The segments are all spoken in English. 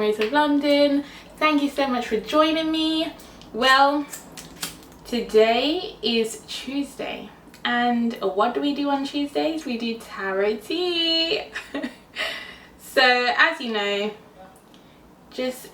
Rays of London. Thank you so much for joining me. Well, today is Tuesday, and what do we do on Tuesdays? We do tarot tea. So as you know, just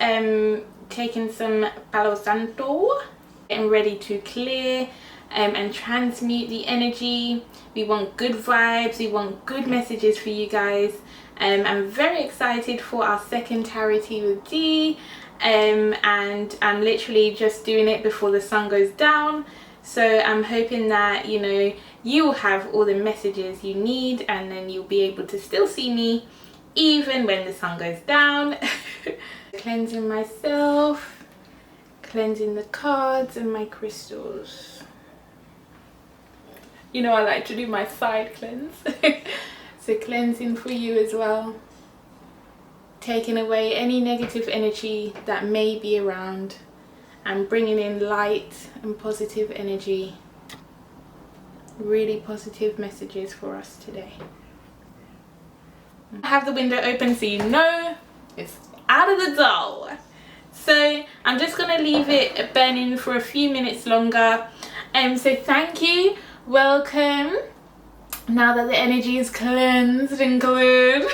taking some Palo Santo, getting ready to clear and transmute the energy. We want good vibes, we want good messages for you guys. I'm very excited for our second tarot tea with DEE, and I'm literally just doing it before the sun goes down. So I'm hoping that, you know, you'll have all the messages you need, and then you'll be able to still see me even when the sun goes down. Cleansing myself, cleansing the cards and my crystals. You know, I like to do my side cleanse. So cleansing for you as well. Taking away any negative energy that may be around and bringing in light and positive energy. Really positive messages for us today. I have the window open so you know it's out of the door. So I'm just going to leave it burning for a few minutes longer. So thank you. Welcome. Now that the energy is cleansed and cleared.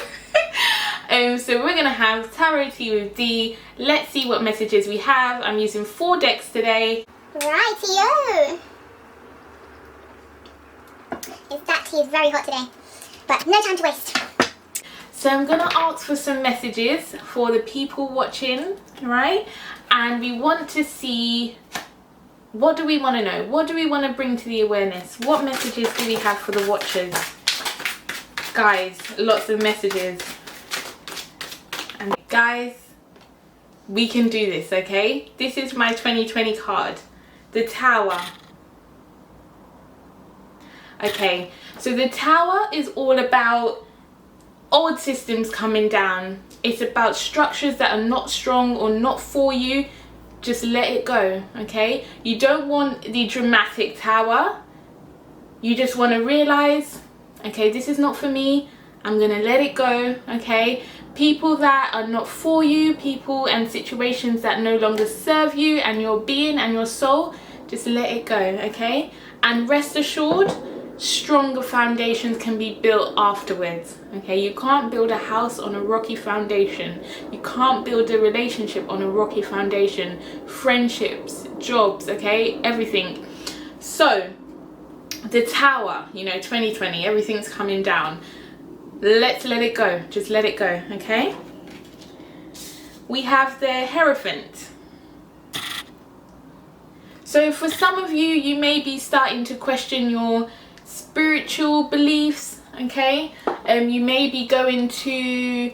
So we're going to have tarot tea with DEE. Let's see what messages we have. I'm using 4 decks today. Rightio. That tea is very hot today, but no time to waste. So I'm going to ask for some messages for the people watching, right? And we want to see, what do we want to know? What do we want to bring to the awareness? What messages do we have for the watchers? Guys, lots of messages. And guys, we can do this, okay? This is my 2020 card, the Tower. Okay, so the Tower is all about old systems coming down. It's about structures that are not strong or not for you. Just let it go, okay? You don't want the dramatic Tower. You just want to realize, okay, this is not for me. I'm gonna let it go, okay? People that are not for you, people and situations that no longer serve you and your being and your soul, just let it go, okay? And rest assured, stronger foundations can be built afterwards, okay? You can't build a house on a rocky foundation. You can't build a relationship on a rocky foundation. Friendships, jobs, okay? Everything. So the Tower, you know, 2020, everything's coming down. Let's let it go. Just let it go, okay? We have the Hierophant. So for some of you, you may be starting to question your spiritual beliefs, okay? You may be going to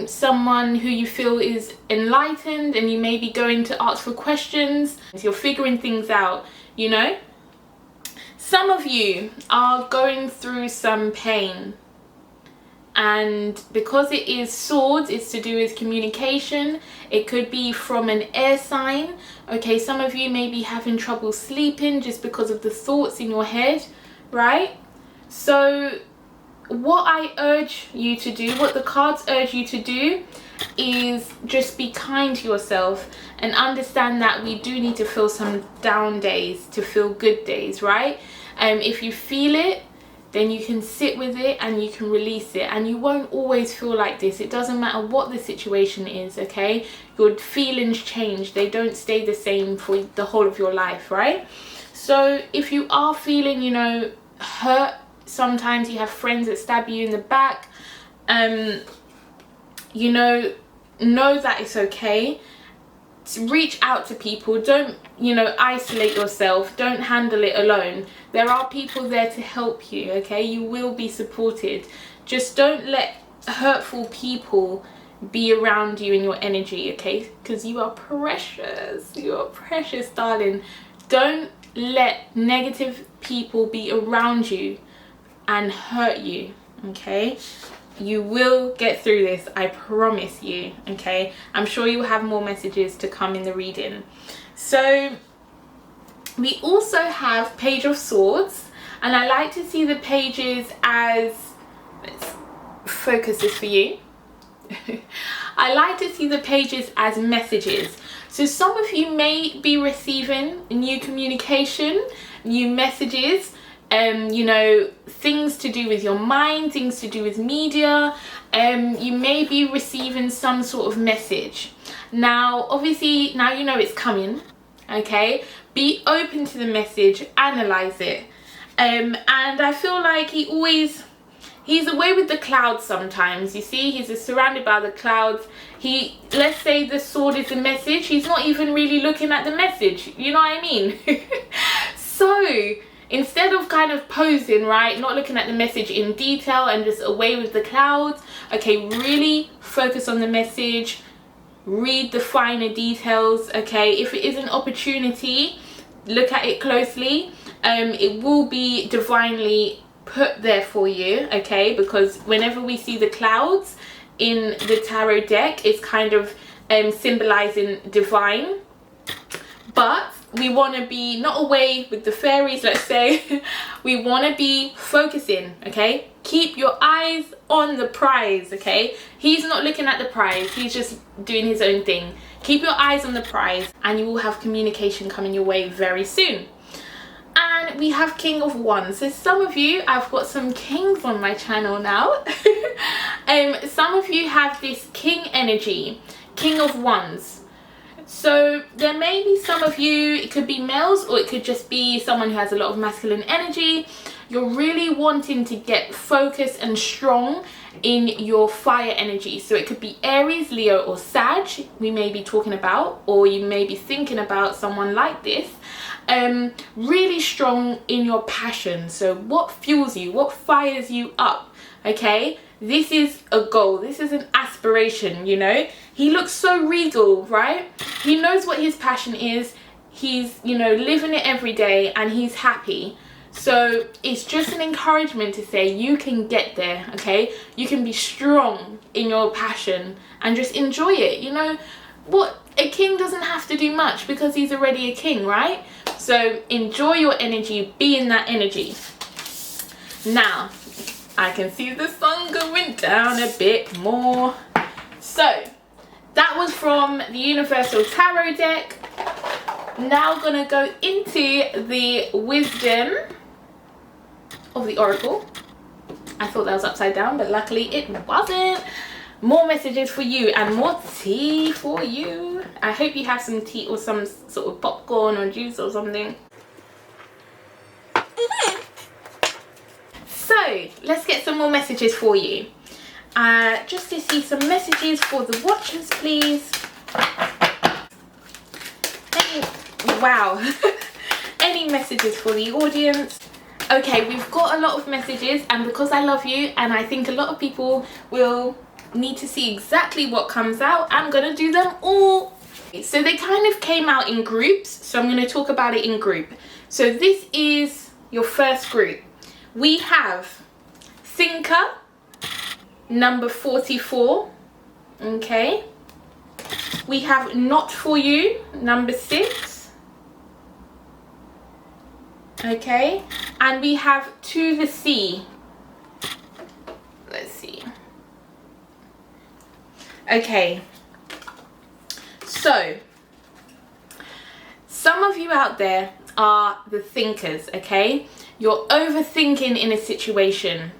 someone who you feel is enlightened, and you may be going to ask for questions. You're figuring things out, you know? Some of you are going through some pain, and because it is swords, it's to do with communication. It could be from an air sign, okay? Some of you may be having trouble sleeping just because of the thoughts in your head, right? So what I urge you to do, what the cards urge you to do, is just be kind to yourself and understand that we do need to feel some down days to feel good days, right? If you feel it, then you can sit with it and you can release it, and you won't always feel like this. It doesn't matter what the situation is, okay? Your feelings change. They don't stay the same for the whole of your life, right? So if you are feeling, you know, hurt, sometimes you have friends that stab you in the back, you know that it's okay. Reach out to people. Don't, you know, isolate yourself. Don't handle it alone. There are people there to help you, okay? You will be supported. Just don't let hurtful people be around you in your energy, okay? Because you are precious. You are precious, darling. Don't let negative people be around you and hurt you, okay? You will get through this, I promise you, okay? I'm sure you'll have more messages to come in the reading. So we also have Page of Swords, and I like to see the pages as, let's focus this for you. I like to see the pages as messages. So some of you may be receiving new communication, new messages, you know, things to do with your mind, things to do with media. You may be receiving some sort of message. Now, obviously, now you know it's coming, okay? Be open to the message, analyze it. And I feel like he's away with the clouds sometimes. You see, he's just surrounded by the clouds. Let's say the sword is the message, he's not even really looking at the message, you know what I mean? So instead of kind of posing, right, not looking at the message in detail and just away with the clouds, okay, really focus on the message, read the finer details, okay? If it is an opportunity, look at it closely. It will be divinely put there for you, okay? Because whenever we see the clouds in the tarot deck, it's kind of symbolizing divine. But we want to be not away with the fairies, let's say. We want to be focusing, okay? Keep your eyes on the prize, okay? He's not looking at the prize, he's just doing his own thing. Keep your eyes on the prize and you will have communication coming your way very soon. And we have King of Wands. So some of you, I've got some kings on my channel now. Some of you have this king energy, King of Wands. So there may be some of you, it could be males or it could just be someone who has a lot of masculine energy. You're really wanting to get focused and strong in your fire energy. So it could be Aries, Leo or Sag we may be talking about, or you may be thinking about someone like this. Really strong in your passion. So what fuels you, what fires you up, okay? This is a goal, this is an aspiration, you know? He looks so regal, right? He knows what his passion is. He's, you know, living it every day and he's happy. So it's just an encouragement to say you can get there, okay? You can be strong in your passion and just enjoy it. You know what? A king doesn't have to do much because he's already a king, right? So enjoy your energy, be in that energy. Now, I can see the sun going down a bit more. So that was from the Universal Tarot deck. Now gonna go into the wisdom of the Oracle. I thought that was upside down, but luckily it wasn't. More messages for you and more tea for you. I hope you have some tea or some sort of popcorn or juice or something. So let's get some more messages for you. Just to see some messages for the watchers, please. Wow. Any messages for the audience? Okay, we've got a lot of messages, and because I love you and I think a lot of people will need to see exactly what comes out, I'm gonna do them all. So they kind of came out in groups, so I'm going to talk about it in group. So this is your first group. We have Thinker, number 44, okay. We have Not For You, number 6, okay. And we have To The Sea. Let's see. Okay. So, some of you out there are the thinkers, okay? You're overthinking in a situation.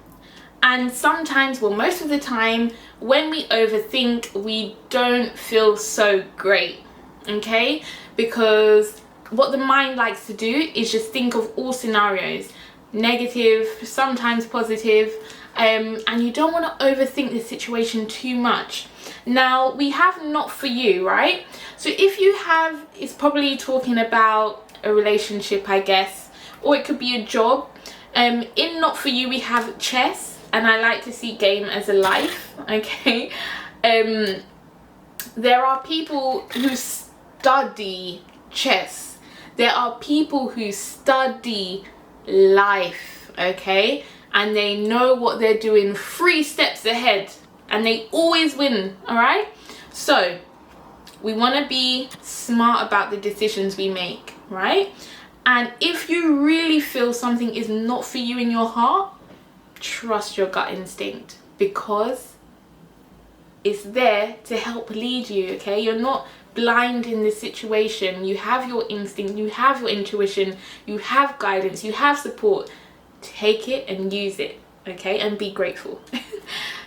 And sometimes, well, most of the time, when we overthink, we don't feel so great, okay? Because what the mind likes to do is just think of all scenarios, negative, sometimes positive, and you don't want to overthink the situation too much. Now, we have Not For You, right? So if you have, it's probably talking about a relationship, I guess, or it could be a job. In Not For You, we have chess, and I like to see game as a life, okay? There are people who study chess. There are people who study life, okay? And they know what they're doing 3 steps ahead, and they always win, all right? So we want to be smart about the decisions we make, right? And if you really feel something is not for you in your heart, trust your gut instinct, because It's there to help lead you, okay? You're not blind in this situation. You have your instinct, you have your intuition, you have guidance, you have support. Take it and use it, okay? And be grateful.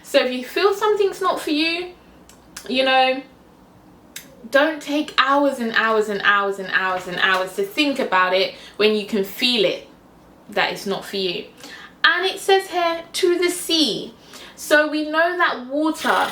So if you feel something's not for you, you know, don't take hours and hours and hours and hours and hours to think about it when you can feel it that it's not for you. And it says here, to the sea. So we know that water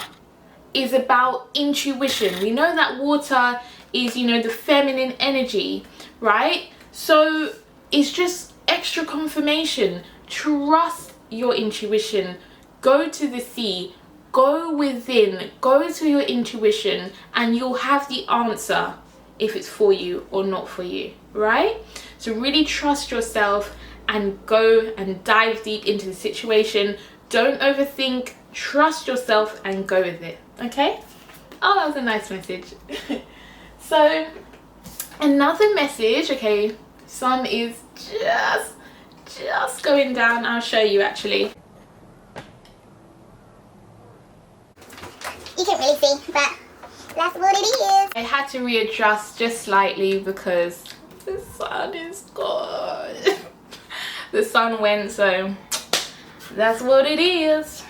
is about intuition. We know that water is, you know, the feminine energy, right? So it's just extra confirmation. Trust your intuition. Go to the sea. Go within. Go to your intuition, and you'll have the answer if it's for you or not for you, right? So really trust yourself and go and dive deep into the situation. Don't overthink. Trust yourself and go with it, okay? Oh, that was a nice message. So another message, okay, sun is just going down. I'll show you actually. You can't really see, but that's what it is. I had to readjust just slightly because the sun is gone. The sun went, so that's what it is.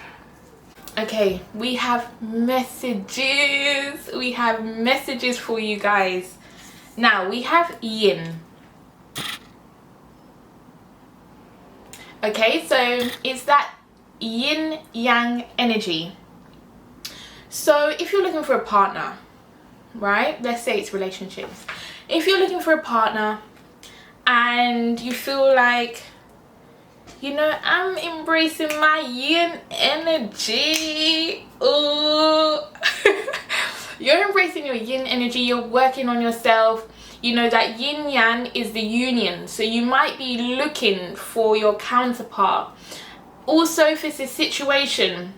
Okay, we have messages. We have messages for you guys. Now we have yin. Okay, so it's that yin yang energy. So if you're looking for a partner, right? Let's say it's relationships. If you're looking for a partner and you feel like, you know, I'm embracing my yin energy. Ooh. You're embracing your yin energy. You're working on yourself. You know that yin yang is the union. So you might be looking for your counterpart. Also, if it's a situation,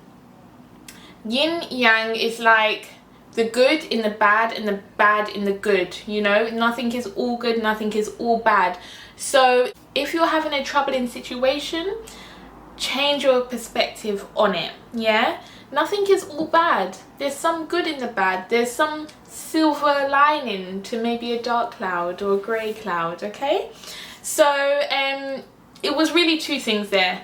yin yang is like the good in the bad and the bad in the good. You know, nothing is all good, nothing is all bad. So if you're having a troubling situation, change your perspective on it. Yeah, nothing is all bad. There's some good in the bad. There's some silver lining to maybe a dark cloud or a grey cloud, okay? So it was really two things there.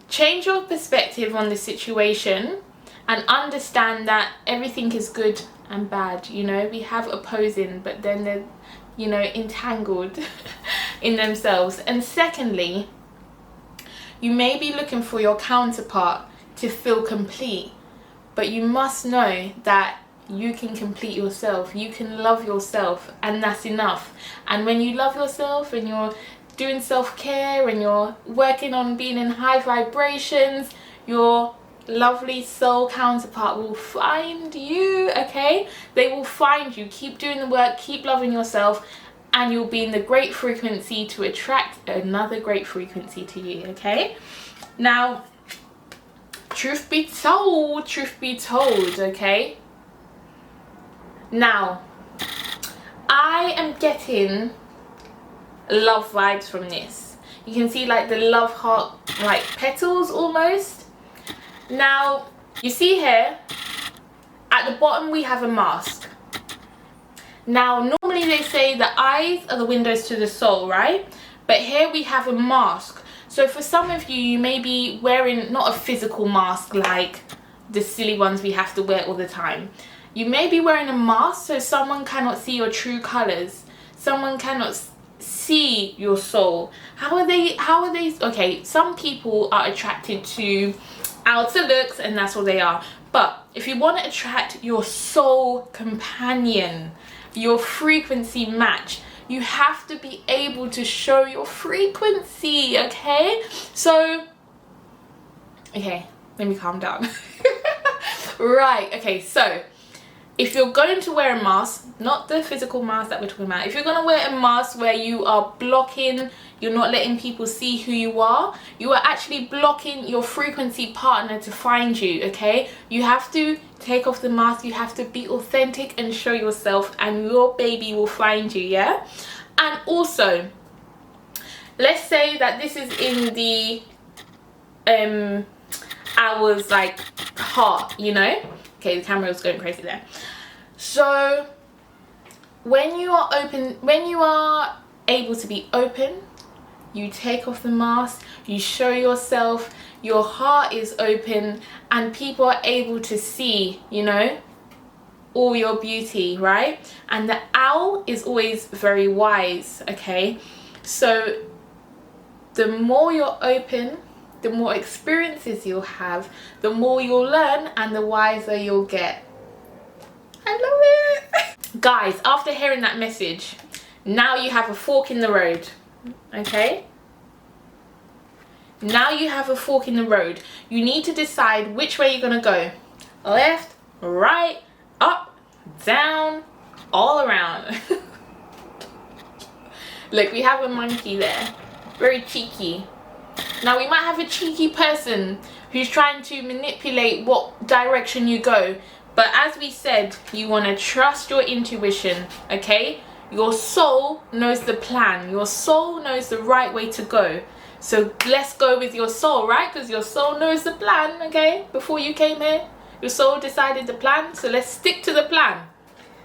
Change your perspective on the situation and understand that everything is good and bad. You know, we have opposing, but then they're, you know, entangled in themselves. And secondly, you may be looking for your counterpart to feel complete, but you must know that you can complete yourself. You can love yourself, and that's enough. And when you love yourself and you're doing self-care and you're working on being in high vibrations, your lovely soul counterpart will find you, okay? They will find you. Keep doing the work, keep loving yourself, and you'll be in the great frequency to attract another great frequency to you, okay? Now, truth be told, okay? Now, I am getting love vibes from this. You can see like the love heart, like petals almost. Now, you see here, at the bottom we have a mask. Now, normally they say the eyes are the windows to the soul, right? But here we have a mask. So for some of you, you may be wearing not a physical mask like the silly ones we have to wear all the time. You may be wearing a mask so someone cannot see your true colors. Someone cannot see your soul. How are they, okay, some people are attracted to outer looks and that's what they are. But if you want to attract your soul companion, your frequency match, you have to be able to show your frequency, okay? So, okay, let me calm down. Right, okay, so if you're going to wear a mask, not the physical mask that we're talking about, if you're going to wear a mask where you are blocking, you're not letting people see who you are actually blocking your frequency partner to find you, okay? You have to take off the mask, you have to be authentic and show yourself, and your baby will find you, yeah? And also, let's say that this is in the hours like heart, you know? Okay, the camera was going crazy there. So when you are open, when you are able to be open, you take off the mask, you show yourself, your heart is open, and people are able to see, you know, all your beauty, right? And the owl is always very wise, okay? So the more you're open, the more experiences you'll have, the more you'll learn, and the wiser you'll get. I love it. Guys, after hearing that message, now you have a fork in the road, okay? Now you have a fork in the road. You need to decide which way you're gonna go. Left, right, up, down, all around. Look, we have a monkey there. Very cheeky. Now we might have a cheeky person who's trying to manipulate what direction you go. But as we said, you want to trust your intuition, okay? Your soul knows the plan. Your soul knows the right way to go. So let's go with your soul, right? Because your soul knows the plan, okay? Before you came here, your soul decided the plan. So let's stick to the plan.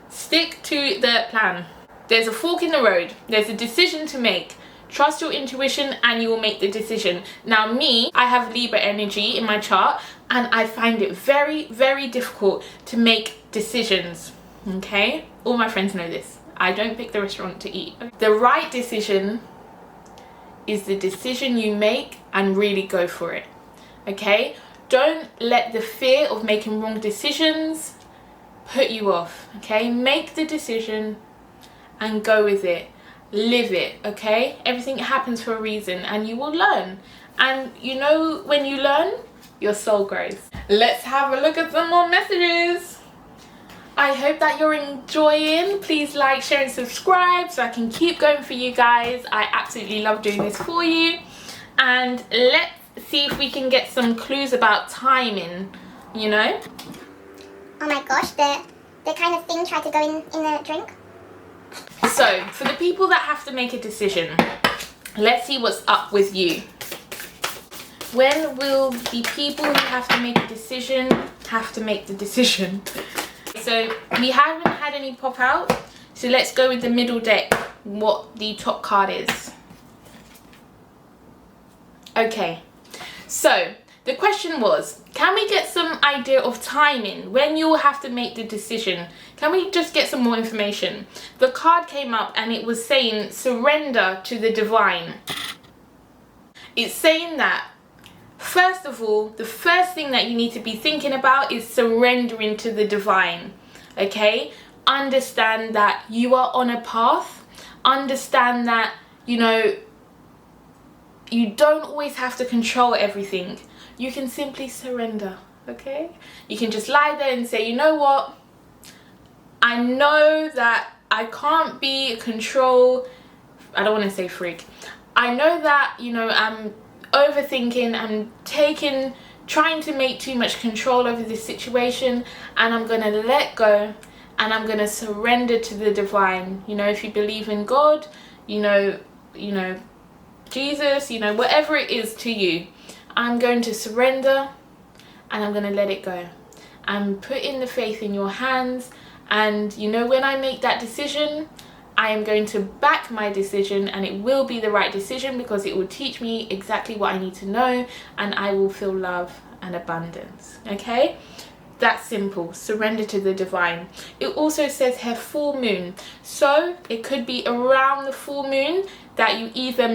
Stick to the plan. There's a fork in the road. There's a decision to make. Trust your intuition and you will make the decision. Now me, I have Libra energy in my chart and I find it very, very difficult to make decisions, okay? All my friends know this. I don't pick the restaurant to eat. The right decision is the decision you make and really go for it, okay? Don't let the fear of making wrong decisions put you off, okay? Make the decision and go with it. Live it, okay? Everything happens for a reason and you will learn. And you know, when you learn, your soul grows. Let's have a look at some more messages. I hope that you're enjoying. Please like, share and subscribe so I can keep going for you guys. I absolutely love doing this for you. And let's see if we can get some clues about timing, you know? Oh my gosh, the kind of thing tried to go in the drink. So, for the people that have to make a decision, let's see what's up with you. When will the people who have to make a decision have to make the decision? So, we haven't had any pop out, so let's go with the middle deck, what the top card is. Okay, so the question was, can we get some idea of timing when you will have to make the decision? Can we just get some more information? The card came up and it was saying surrender to the divine. It's saying that, first of all, the first thing that you need to be thinking about is surrendering to the divine, okay? Understand that you are on a path. Understand that, you know, you don't always have to control everything. You can simply surrender, okay? You can just lie there and say, you know what? I know that I can't be control. I don't want to say freak. I know that, you know, I'm overthinking, I'm trying to make too much control over this situation, and I'm going to let go and I'm going to surrender to the divine. You know, if you believe in God, you know, Jesus, you know, whatever it is to you, I'm going to surrender and I'm going to let it go. I'm putting the faith in your hands, and you know, when I make that decision, I am going to back my decision, and it will be the right decision because it will teach me exactly what I need to know, and I will feel love and abundance, okay? That's simple. Surrender to the divine. It also says here full moon, so it could be around the full moon that you either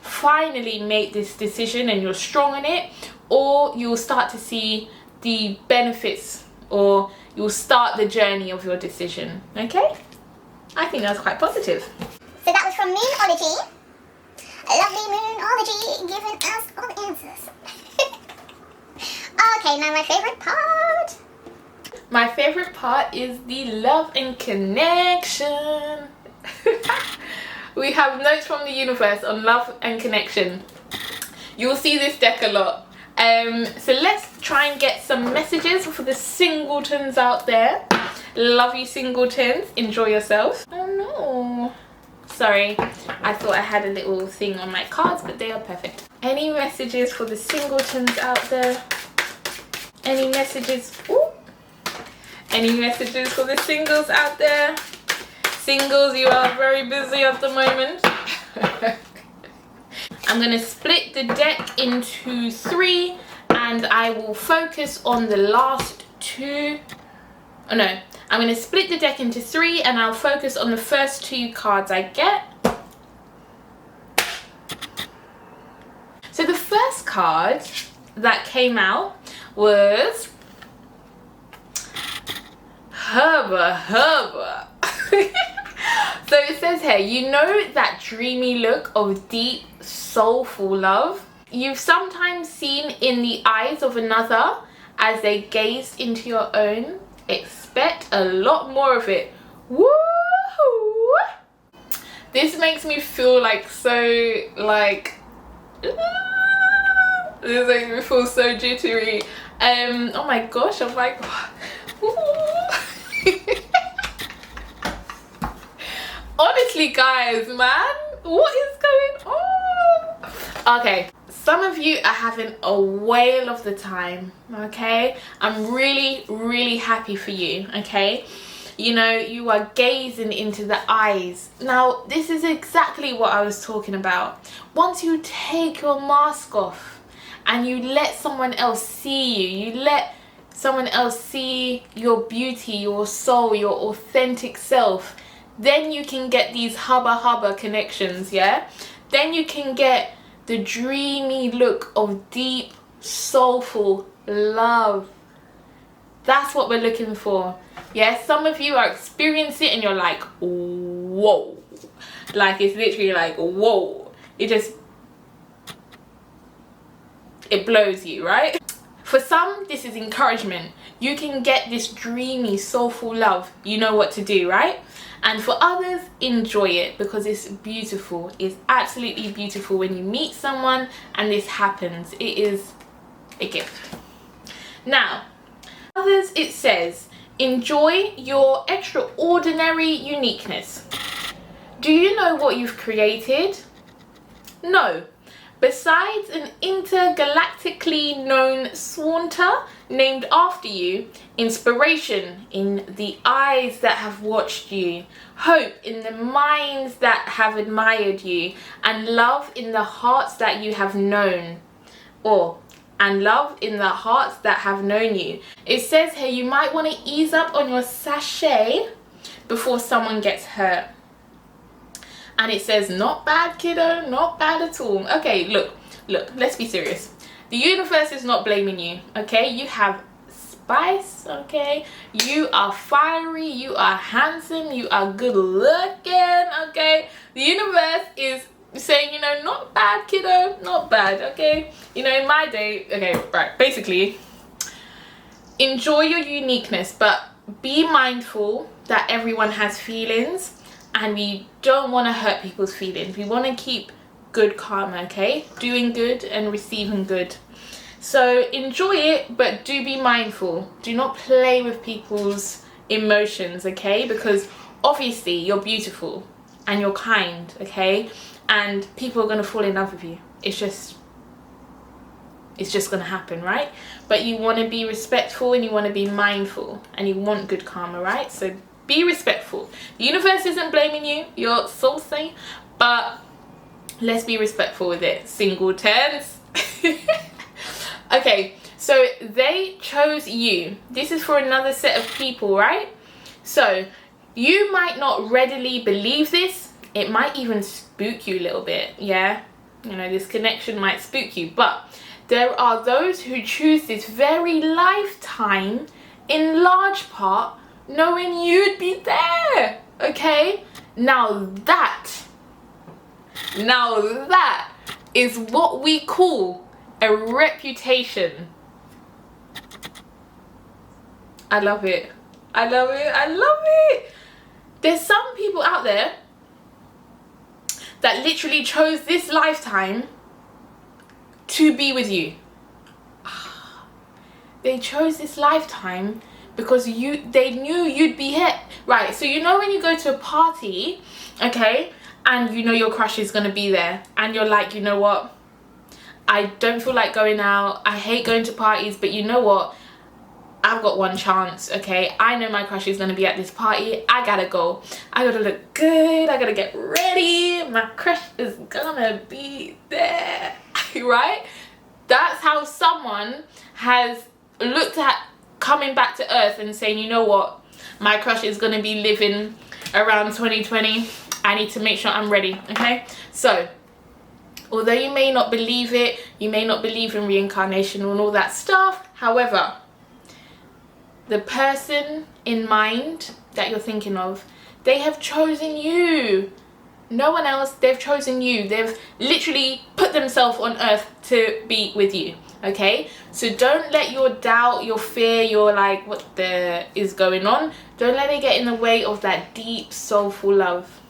finally make this decision and you're strong in it, or you'll start to see the benefits, or you'll start the journey of your decision, okay? I think that's quite positive. So that was from Moonology. Lovely Moonology giving us all the answers. Okay, now my favourite part. My favourite part is the love and connection. We have notes from the universe on love and connection. You'll see this deck a lot. So let's try and get some messages for the singletons out there. Love you, singletons. Enjoy yourself. Oh no. Sorry, I thought I had a little thing on my cards, but they are perfect. Any messages for the singletons out there? Any messages? Ooh. Any messages for the singles out there? Singles, you are very busy at the moment. I'm going to split the deck into 3 and I will focus on the last 2. Oh no, I'm going to split the deck into 3 and I'll focus on the first 2 cards I get. So the first card that came out was Herba. So it says here, you know that dreamy look of deep, soulful love you've sometimes seen in the eyes of another as they gaze into your own. Expect a lot more of it. Woo! This makes me feel like so like this makes me feel so jittery. Oh my gosh, I'm like honestly guys, man, what is going on? Okay, some of you are having a whale of the time, okay? I'm really happy for you, okay? You know, you are gazing into the eyes. Now, this is exactly what I was talking about. Once you take your mask off and you let someone else see you, you let someone else see your beauty, your soul, your authentic self, then you can get these hubba connections, yeah? Then you can get the dreamy look of deep, soulful love. That's what we're looking for. Yeah, some of you are experiencing it and you're like, whoa. Like, it's literally like, whoa. It blows you, right? For some, this is encouragement. You can get this dreamy, soulful love. You know what to do, right? And for others, enjoy it because it's beautiful. It's absolutely beautiful when you meet someone and this happens. It is a gift. Now, others, it says, enjoy your extraordinary uniqueness. Do you know what you've created? No. Besides an intergalactically known Swanter named after you, inspiration in the eyes that have watched you, hope in the minds that have admired you, and love in the hearts that you have known, and love in the hearts that have known you. It says here you might want to ease up on your sachet before someone gets hurt. And it says, not bad, kiddo, not bad at all. Okay, look, let's be serious. The universe is not blaming you, okay? You have spice, okay? You are fiery, you are handsome, you are good looking, okay? The universe is saying, you know, not bad, kiddo, not bad, okay? You know, in my day, okay, right, basically, enjoy your uniqueness, but be mindful that everyone has feelings. And we don't want to hurt people's feelings. We want to keep good karma, okay? Doing good and receiving good. So enjoy it, but do be mindful. Do not play with people's emotions, okay? Because obviously you're beautiful and you're kind, okay? And people are going to fall in love with you. It's just going to happen, right? But you want to be respectful and you want to be mindful and you want good karma, right? So be respectful. The universe isn't blaming you. You're saucy, but let's be respectful with it. Singletons. Okay, so they chose you. This is for another set of people, right? So you might not readily believe this. It might even spook you a little bit, yeah? You know, this connection might spook you, but there are those who choose this very lifetime in large part knowing you'd be there, okay? Now that is what we call a reputation. I love it. I love it. I love it. There's some people out there that literally chose this lifetime to be with you. They chose this lifetime because they knew you'd be here, right? So you know when you go to a party, okay, and you know your crush is gonna be there, and you're like, you know what, I don't feel like going out, I hate going to parties, but you know what, I've got one chance, okay? I know my crush is gonna be at this party. I gotta go. I gotta look good. I gotta get ready. My crush is gonna be there, right? That's how someone has looked at coming back to earth and saying, you know what? My crush is gonna be living around 2020. I need to make sure I'm ready, okay? So, although you may not believe it, you may not believe in reincarnation and all that stuff, however, the person in mind that you're thinking of, they have chosen you. No one else, they've chosen you. They've literally put themselves on earth to be with you, okay? So don't let your doubt, your fear, your like, what the is going on, don't let it get in the way of that deep, soulful love,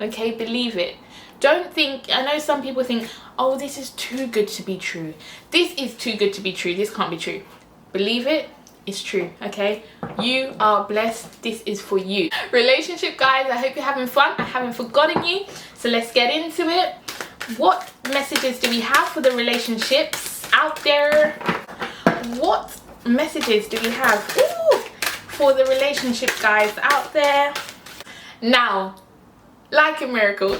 okay? Believe it. Don't think, I know some people think, oh, this is too good to be true. This is too good to be true. This can't be true. Believe it. It's true, okay? You are blessed. This is for you. Relationship guys, I hope you're having fun. I haven't forgotten you. So let's get into it. What messages do we have for the relationships out there? What messages do we have for the relationship guys out there? Now, like a miracle,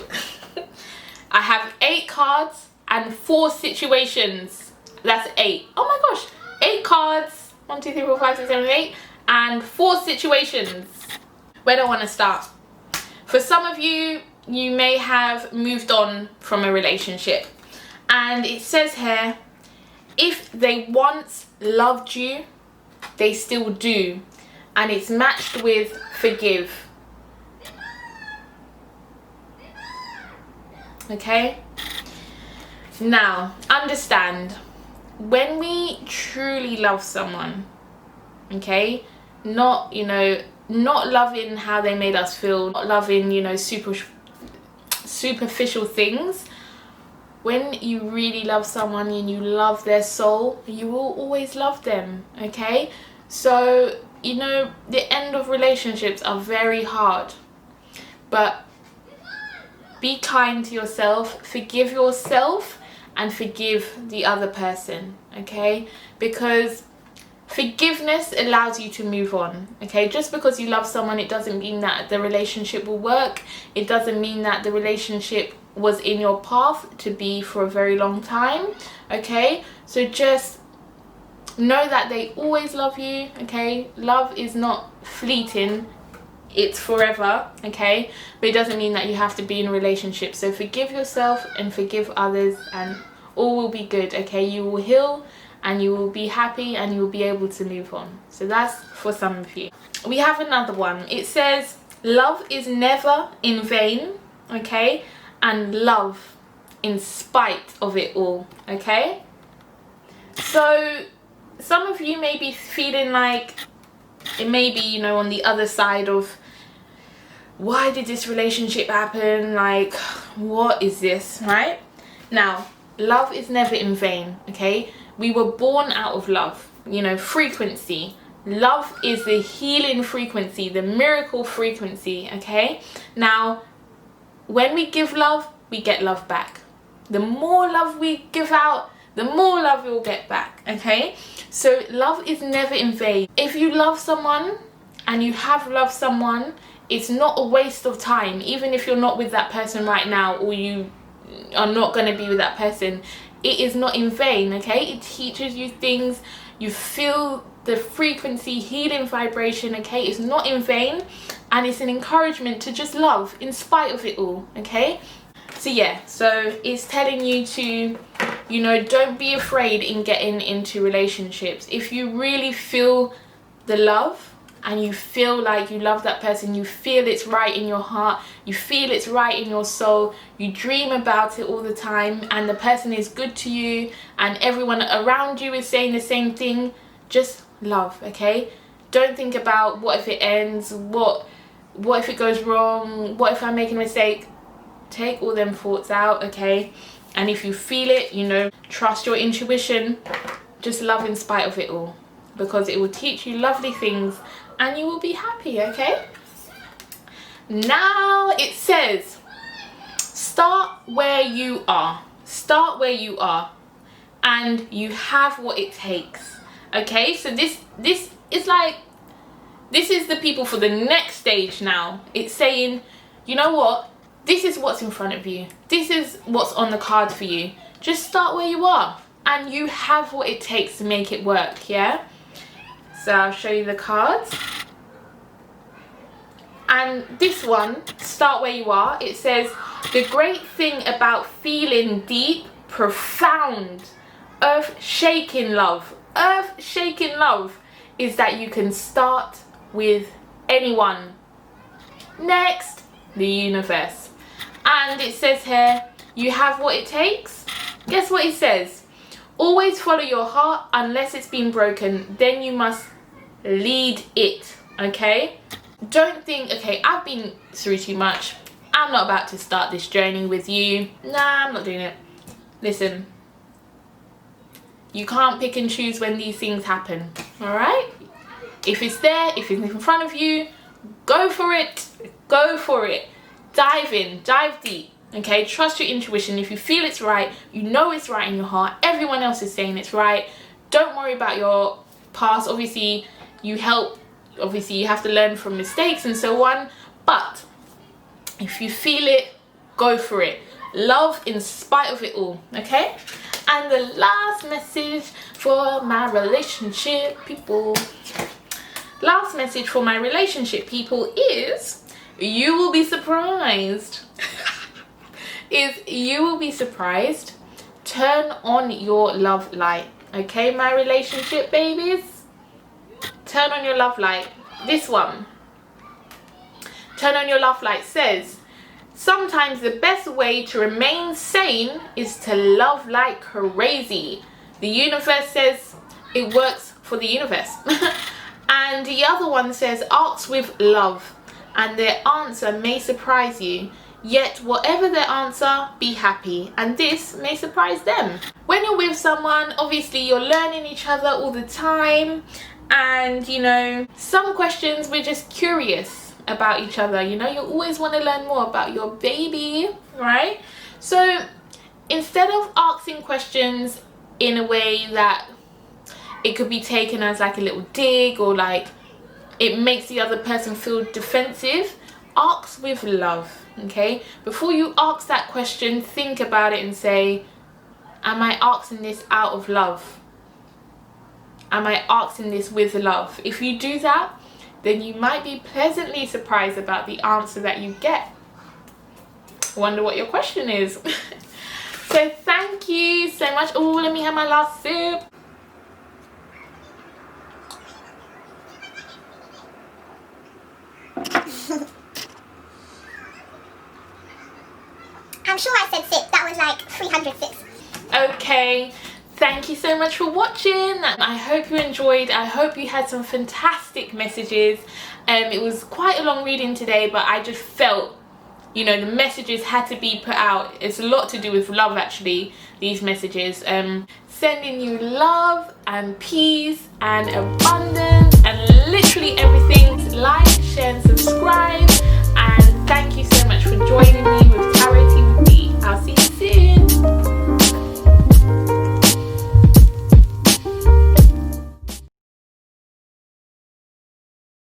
I have 8 cards and 4 situations. That's 8. Oh my gosh, 8 cards. 1, 2, 3, 4, 5, 6, 7, 8, and 4 situations. Where do I want to start? For some of you, you may have moved on from a relationship, and it says here, if they once loved you, they still do, and it's matched with forgive. Okay? Now, understand, when we truly love someone, okay, not, you know, not loving how they made us feel, not loving, you know, superficial things, when you really love someone and you love their soul, you will always love them, okay? So, you know, the end of relationships are very hard, but be kind to yourself, forgive yourself, and forgive the other person, okay? Because forgiveness allows you to move on, okay? Just because you love someone, it doesn't mean that the relationship will work. It doesn't mean that the relationship was in your path to be for a very long time, okay? So just know that they always love you, okay? Love is not fleeting. It's forever, okay? But it doesn't mean that you have to be in a relationship. So forgive yourself and forgive others, and all will be good, okay? You will heal and you will be happy and you will be able to move on. So that's for some of you. We have another one. It says, love is never in vain, okay? And love in spite of it all, okay? So some of you may be feeling like it may be, you know, on the other side of, why did this relationship happen? Like, what is this, right? Now, love is never in vain, okay? We were born out of love, you know, frequency. Love is the healing frequency, the miracle frequency, okay? Now, when we give love, we get love back. The more love we give out, the more love we'll get back, okay? So love is never in vain. If you love someone and you have loved someone, it's not a waste of time. Even if you're not with that person right now, or you are not going to be with that person, it is not in vain, okay? It teaches you things. You feel the frequency, healing vibration, okay? It's not in vain, and it's an encouragement to just love in spite of it all, okay? So yeah, so it's telling you to, you know, don't be afraid in getting into relationships. If you really feel the love and you feel like you love that person, you feel it's right in your heart, you feel it's right in your soul, you dream about it all the time, and the person is good to you and everyone around you is saying the same thing, just love, okay? Don't think about what if it ends, what if it goes wrong, what if I make a mistake. Take all them thoughts out, okay? And if you feel it, you know, trust your intuition. Just love in spite of it all, because it will teach you lovely things and you will be happy, okay? Now it says, start where you are. Start where you are, and you have what it takes. Okay, so this is like, this is the people for the next stage now. It's saying, you know what, this is what's in front of you, this is what's on the card for you. Just start where you are, and you have what it takes to make it work. Yeah, so I'll show you the cards. And this one, start where you are, it says, the great thing about feeling deep, profound, earth-shaking love is that you can start with anyone. Next, the universe. And it says here, you have what it takes. Guess what it says? Always follow your heart unless it's been broken, then you must lead it. Okay, don't think, okay, I've been through too much, I'm not about to start this journey with you. Nah, I'm not doing it. Listen, you can't pick and choose when these things happen. All right, if it's there, if it's in front of you, go for it, go for it. Dive in, dive deep. Okay, trust your intuition. If you feel it's right, you know it's right in your heart, everyone else is saying it's right. Don't worry about your past. Obviously you have to learn from mistakes and so on, but if you feel it, go for it. Love in spite of it all. Okay, and the last message for my relationship people, is, you will be surprised. Turn on your love light. Okay, my relationship babies, turn on your love light. This one, turn on your love light, says, sometimes the best way to remain sane is to love like crazy. The universe says it works for the universe. And the other one says, ask with love and their answer may surprise you. Yet whatever their answer, be happy, and this may surprise them. When you're with someone, obviously you're learning each other all the time, and you know, some questions we're just curious about each other. You know, you always want to learn more about your baby, right? So instead of asking questions in a way that it could be taken as like a little dig, or like it makes the other person feel defensive, ask with love. Okay, before you ask that question, think about it and say, am I asking this out of love? Am I asking this with love? If you do that, then you might be pleasantly surprised about the answer that you get. Wonder what your question is. So thank you so much. Oh, let me have my last sip. I'm sure I said sip. That was like 300 sips. Okay, thank you so much for watching. I hope you enjoyed. I hope you had some fantastic messages. It was quite a long reading today, but I just felt, you know, the messages had to be put out. It's a lot to do with love, actually, these messages. Sending you love and peace and abundance and literally everything. Like, share and subscribe.